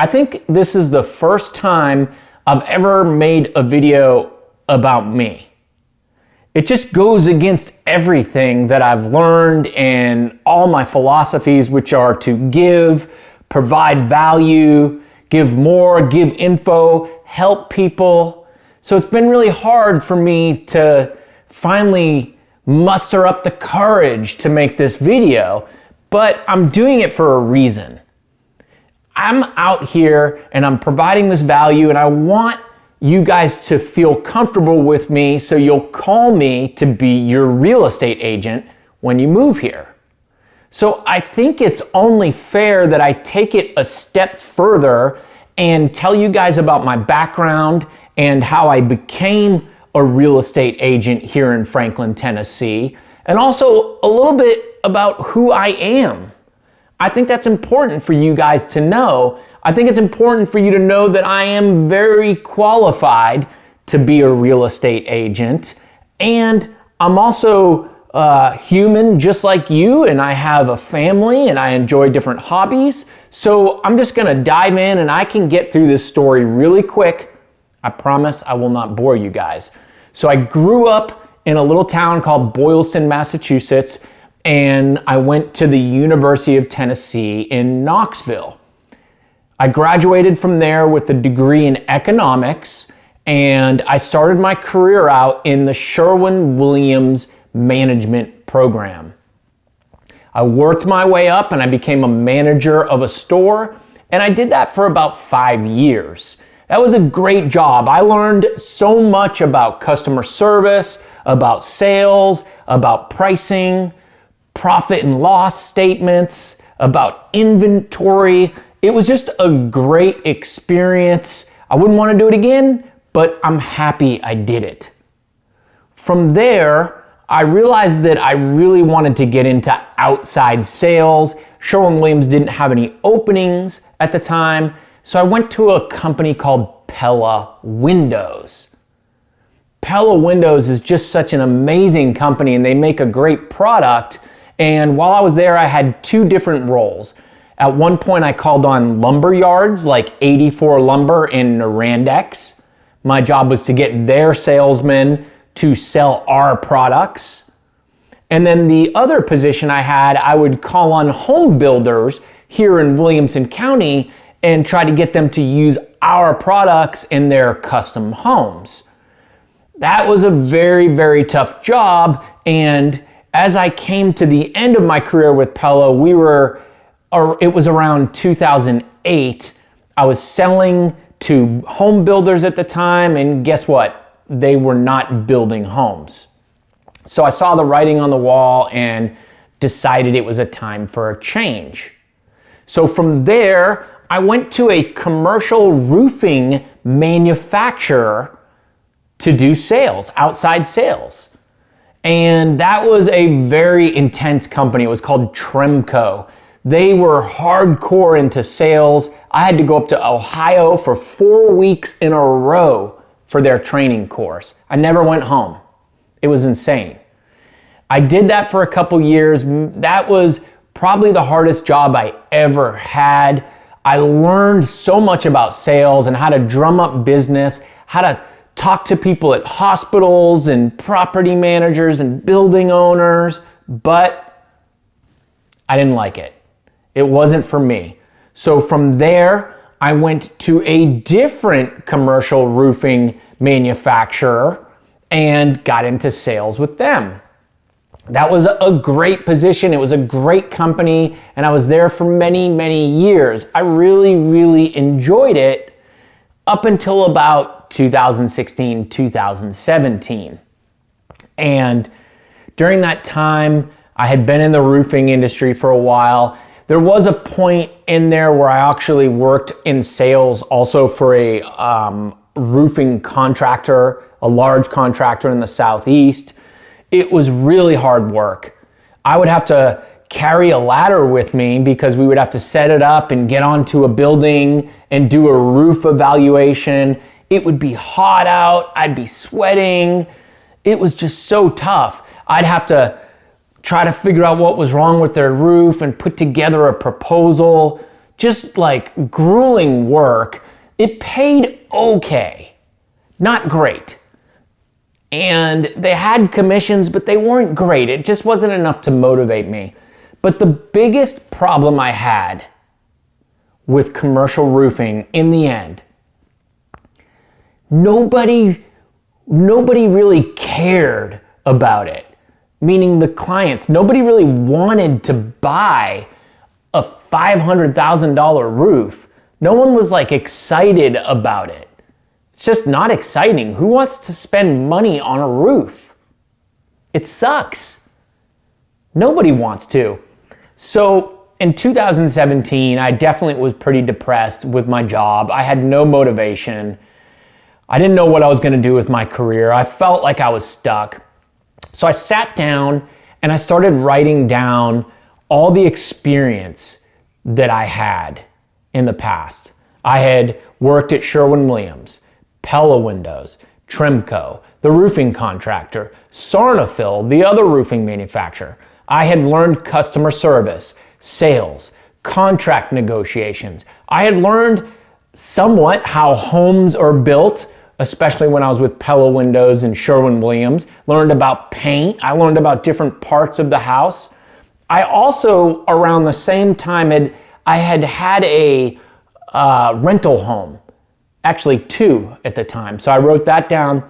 I think this is the first time I've ever made a video about me. It just goes against everything that I've learned and all my philosophies, which are to give, provide value, give more, give info, help people. So it's been really hard for me to finally muster up the courage to make this video, but I'm doing it for a reason. I'm out here and I'm providing this value, and I want you guys to feel comfortable with me so you'll call me to be your real estate agent when you move here. So I think it's only fair that I take it a step further and tell you guys about my background and how I became a real estate agent here in Franklin, Tennessee, and also a little bit about who I am. I think that's important for you guys to know. I think it's important for you to know that I am very qualified to be a real estate agent, and I'm also human just like you, and I have a family and I enjoy different hobbies. So I'm just gonna dive in and I can get through this story really quick. I promise I will not bore you guys. So I grew up in a little town called Boylston, Massachusetts, and I went to the University of Tennessee in Knoxville. I graduated from there with a degree in economics, and I started my career out in the Sherwin-Williams management program. I worked my way up and I became a manager of a store, and I did that for about 5 years. That was a great job. I learned so much about customer service, about sales, about pricing, profit and loss statements, about inventory. It was just a great experience. I wouldn't want to do it again, but I'm happy I did it. From there, I realized that I really wanted to get into outside sales. Sherwin-Williams didn't have any openings at the time, so I went to a company called Pella Windows. Pella Windows is just such an amazing company, and they make a great product. And while I was there, I had 2 different roles. At one point, I called on lumber yards like 84 Lumber in Norandex. My job was to get their salesmen to sell our products. And then the other position I had, I would call on home builders here in Williamson County and try to get them to use our products in their custom homes. That was a very, very tough job, and as I came to the end of my career with Pella, it was around 2008. I was selling to home builders at the time, and guess what? They were not building homes. So I saw the writing on the wall and decided it was a time for a change. So from there, I went to a commercial roofing manufacturer to do sales, outside sales. And that was a very intense company. It was called Tremco. They were hardcore into sales. I had to go up to Ohio for 4 weeks in a row for their training course. I never went home. It was insane. I did that for a couple years. That was probably the hardest job I ever had. I learned so much about sales and how to drum up business, how to talk to people at hospitals and property managers and building owners, but I didn't like it. It wasn't for me. So from there, I went to a different commercial roofing manufacturer and got into sales with them. That was a great position. It was a great company, and I was there for many, many years. I really, really enjoyed it up until about 2016, 2017. And during that time, I had been in the roofing industry for a while. There was a point in there where I actually worked in sales also for a roofing contractor, a large contractor in the Southeast. It was really hard work. I would have to carry a ladder with me because we would have to set it up and get onto a building and do a roof evaluation. It would be hot out. I'd be sweating. It was just so tough. I'd have to try to figure out what was wrong with their roof and put together a proposal just like grueling work. It paid okay, not great. And they had commissions, but they weren't great. It just wasn't enough to motivate me. But the biggest problem I had with commercial roofing in the end, nobody really cared about it. Meaning the clients, nobody really wanted to buy a $500,000 roof. No one was like excited about it. It's just not exciting. Who wants to spend money on a roof? It sucks. Nobody wants to. So in 2017, I definitely was pretty depressed with my job. I had no motivation. I didn't know what I was going to do with my career. I felt like I was stuck. So I sat down and I started writing down all the experience that I had in the past. I had worked at Sherwin-Williams, Pella Windows, Trimco, the roofing contractor, Sarnafil, the other roofing manufacturer. I had learned customer service, sales, contract negotiations. I had learned somewhat how homes are built, especially when I was with Pella Windows and Sherwin-Williams. Learned about paint. I learned about different parts of the house. I also, around the same time, I had a rental home. Actually, 2 at the time. So I wrote that down.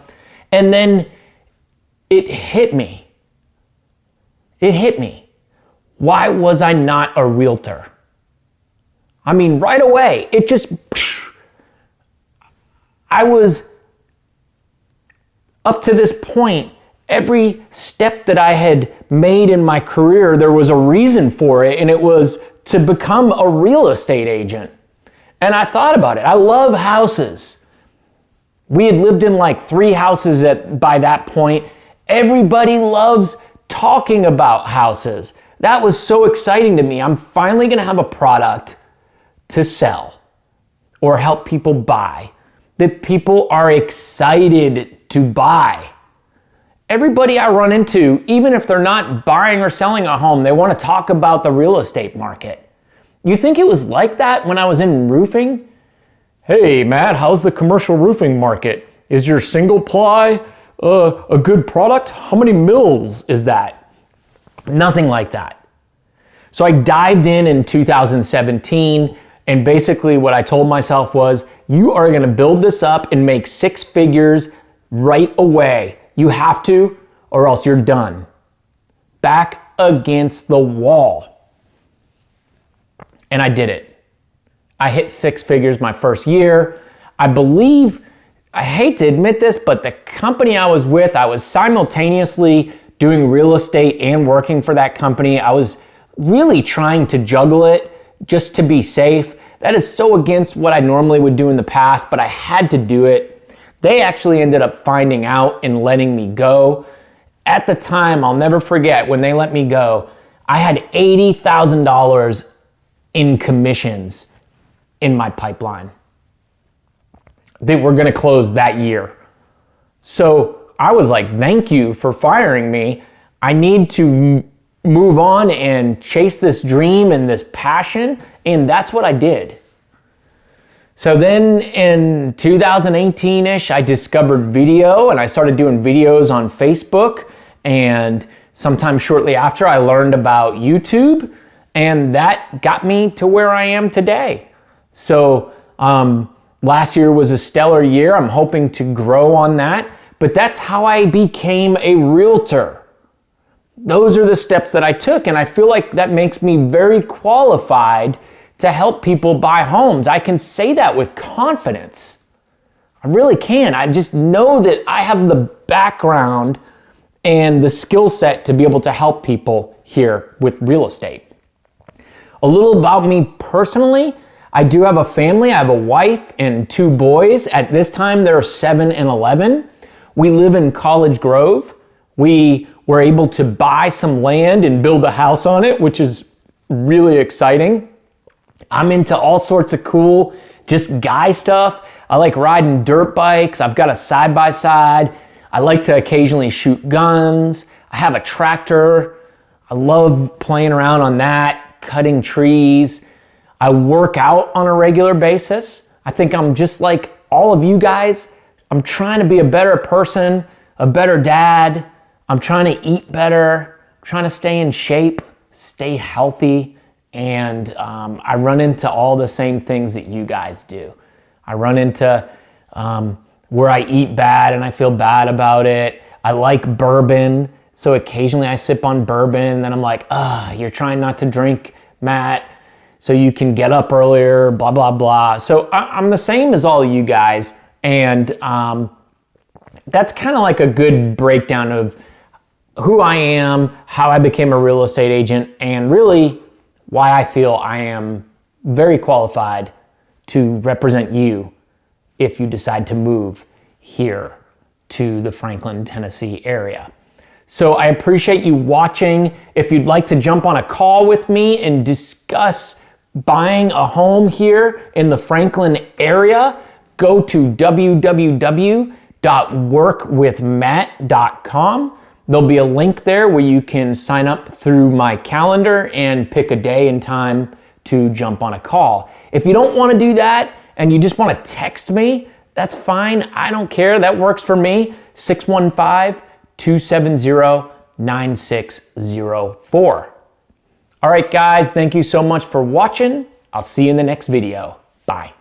And then it hit me. Why was I not a realtor? I mean, right away, I was, up to this point, every step that I had made in my career, there was a reason for it, and it was to become a real estate agent. And I thought about it. I love houses. We had lived in like 3 houses by that point. Everybody loves talking about houses. That was so exciting to me. I'm finally going to have a product to sell or help people buy that people are excited to buy. Everybody I run into, even if they're not buying or selling a home, they want to talk about the real estate market. You think it was like that when I was in roofing? Hey, Matt, how's the commercial roofing market? Is your single ply a good product? How many mils is that? Nothing like that. So I dived in 2017, and basically what I told myself was, you are going to build this up and make 6 figures right away. You have to, or else you're done. Back against the wall. And I did it. I hit 6 figures my first year. I believe, I hate to admit this, but the company I was with, I was simultaneously doing real estate and working for that company. I was really trying to juggle it just to be safe. That is so against what I normally would do in the past, but I had to do it. They actually ended up finding out and letting me go. At the time, I'll never forget when they let me go, I had $80,000 in commissions in my pipeline. They were going to close that year. So I was like, thank you for firing me. I need to move on and chase this dream and this passion. And that's what I did. So then in 2018-ish, I discovered video and I started doing videos on Facebook. And sometime shortly after, I learned about YouTube. And that got me to where I am today. So last year was a stellar year. I'm hoping to grow on that. But that's how I became a realtor. Those are the steps that I took. And I feel like that makes me very qualified to help people buy homes. I can say that with confidence. I really can. I just know that I have the background and the skill set to be able to help people here with real estate. A little about me personally. I do have a family. I have a wife and 2 boys. At this time, they're 7 and 11. We live in College Grove. We were able to buy some land and build a house on it, which is really exciting. I'm into all sorts of cool, just guy stuff. I like riding dirt bikes. I've got a side-by-side. I like to occasionally shoot guns. I have a tractor. I love playing around on that, cutting trees. I work out on a regular basis. I think I'm just like all of you guys. I'm trying to be a better person, a better dad. I'm trying to eat better, I'm trying to stay in shape, stay healthy. And I run into all the same things that you guys do. I run into where I eat bad and I feel bad about it. I like bourbon, so occasionally I sip on bourbon and then I'm like, you're trying not to drink, Matt, so you can get up earlier, blah, blah, blah. So I'm the same as all of you guys. And that's kind of like a good breakdown of who I am, how I became a real estate agent, and really why I feel I am very qualified to represent you if you decide to move here to the Franklin, Tennessee area. So I appreciate you watching. If you'd like to jump on a call with me and discuss buying a home here in the Franklin area, go to www.workwithmatt.com. There'll be a link there where you can sign up through my calendar and pick a day and time to jump on a call. If you don't want to do that and you just want to text me, that's fine. I don't care. That works for me. 615-270-9604. All right, guys, thank you so much for watching. I'll see you in the next video. Bye.